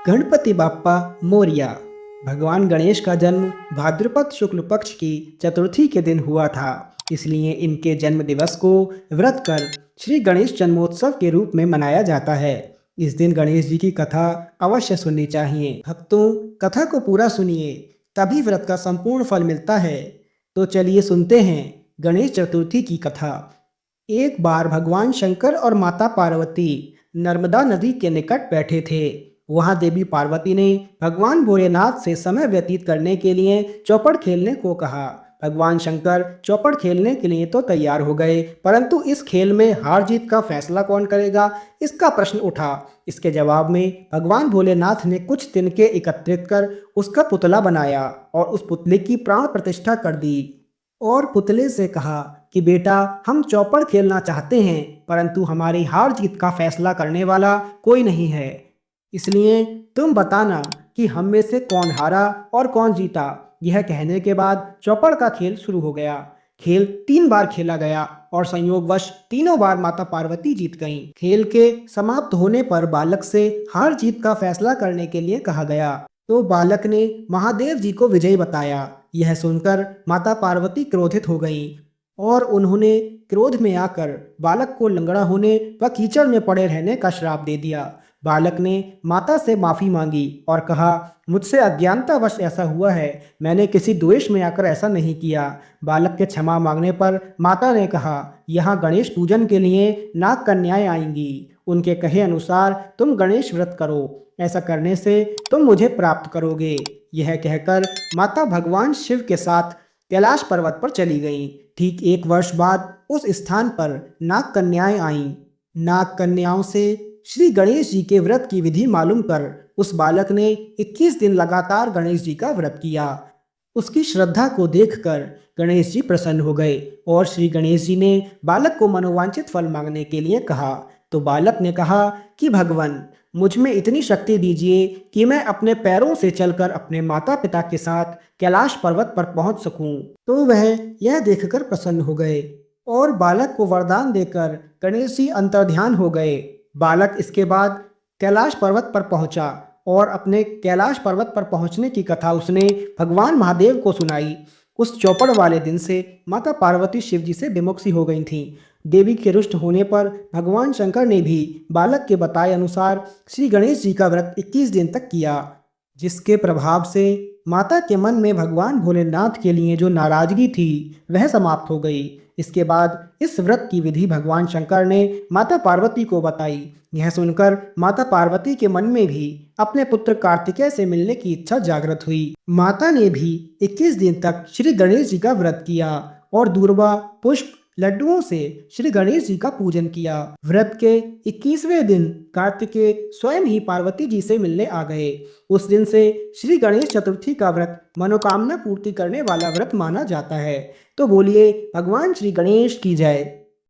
गणपति बाप्पा मोरया। भगवान गणेश का जन्म भाद्रपद शुक्ल पक्ष की चतुर्थी के दिन हुआ था, इसलिए इनके जन्म दिवस को व्रत कर श्री गणेश जन्मोत्सव के रूप में मनाया जाता है। इस दिन गणेश जी की कथा अवश्य सुननी चाहिए। भक्तों, कथा को पूरा सुनिए, तभी व्रत का संपूर्ण फल मिलता है। तो चलिए सुनते हैं गणेश चतुर्थी की कथा। एक बार भगवान शंकर और माता पार्वती नर्मदा नदी के निकट बैठे थे। वहां देवी पार्वती ने भगवान भोलेनाथ से समय व्यतीत करने के लिए चौपड़ खेलने को कहा। भगवान शंकर चौपड़ खेलने के लिए तो तैयार हो गए, परंतु इस खेल में हार जीत का फैसला कौन करेगा, इसका प्रश्न उठा। इसके जवाब में भगवान भोलेनाथ ने कुछ तिनके एकत्रित कर उसका पुतला बनाया और उस पुतले की प्राण प्रतिष्ठा कर दी और पुतले से कहा कि बेटा, हम चौपड़ खेलना चाहते हैं, परंतु हमारी हार जीत का फैसला करने वाला कोई नहीं है, इसलिए तुम बताना कि हम में से कौन हारा और कौन जीता। यह कहने के बाद चौपड़ का खेल शुरू हो गया। खेल 3 बार खेला गया और संयोगवश तीनों बार माता पार्वती जीत गईं। खेल के समाप्त होने पर बालक से हार जीत का फैसला करने के लिए कहा गया, तो बालक ने महादेव जी को विजयी बताया। यह सुनकर माता पार्वती क्रोधित हो गईं और उन्होंने क्रोध में आकर बालक को लंगड़ा होने व कीचड़ में पड़े रहने का श्राप दे दिया। बालक ने माता से माफ़ी मांगी और कहा, मुझसे अज्ञानतावश ऐसा हुआ है, मैंने किसी द्वेष में आकर ऐसा नहीं किया। बालक के क्षमा मांगने पर माता ने कहा, यहाँ गणेश पूजन के लिए नाग कन्याएं आएंगी, उनके कहे अनुसार तुम गणेश व्रत करो, ऐसा करने से तुम मुझे प्राप्त करोगे। यह कहकर माता भगवान शिव के साथ कैलाश पर्वत पर चली गईं। ठीक 1 वर्ष बाद उस स्थान पर नाग कन्याएं आईं। नाग कन्याओं से श्री गणेश जी के व्रत की विधि मालूम कर उस बालक ने 21 दिन लगातार गणेश जी का व्रत किया। उसकी श्रद्धा को देखकर गणेश जी प्रसन्न हो गए और श्री गणेश जी ने बालक को मनोवांछित फल मांगने के लिए कहा। तो बालक ने कहा कि भगवान, मुझ में इतनी शक्ति दीजिए कि मैं अपने पैरों से चलकर अपने माता पिता के साथ कैलाश पर्वत पर पहुंच सकूं। तो वह यह देखकर प्रसन्न हो गए और बालक को वरदान देकर गणेश जी अंतर्ध्यान हो गए। बालक इसके बाद कैलाश पर्वत पर पहुंचा और अपने कैलाश पर्वत पर पहुंचने की कथा उसने भगवान महादेव को सुनाई। उस चौपड़ वाले दिन से माता पार्वती शिव जी से विमुख सी हो गई थीं। देवी के रुष्ट होने पर भगवान शंकर ने भी बालक के बताए अनुसार श्री गणेश जी का व्रत 21 दिन तक किया, जिसके प्रभाव से माता के मन में भगवान भोलेनाथ के लिए जो नाराजगी थी वह समाप्त हो गई। इसके बाद इस व्रत की विधि भगवान शंकर ने माता पार्वती को बताई। यह सुनकर माता पार्वती के मन में भी अपने पुत्र कार्तिकेय से मिलने की इच्छा जागृत हुई। माता ने भी 21 दिन तक श्री गणेश जी का व्रत किया और दूर्वा, पुष्प, लड्डुओं से श्री गणेश जी का पूजन किया। व्रत के 21वें दिन कार्तिकेय स्वयं ही पार्वती जी से मिलने आ गए। उस दिन से श्री गणेश चतुर्थी का व्रत मनोकामना पूर्ति करने वाला व्रत माना जाता है। तो बोलिए भगवान श्री गणेश की जय।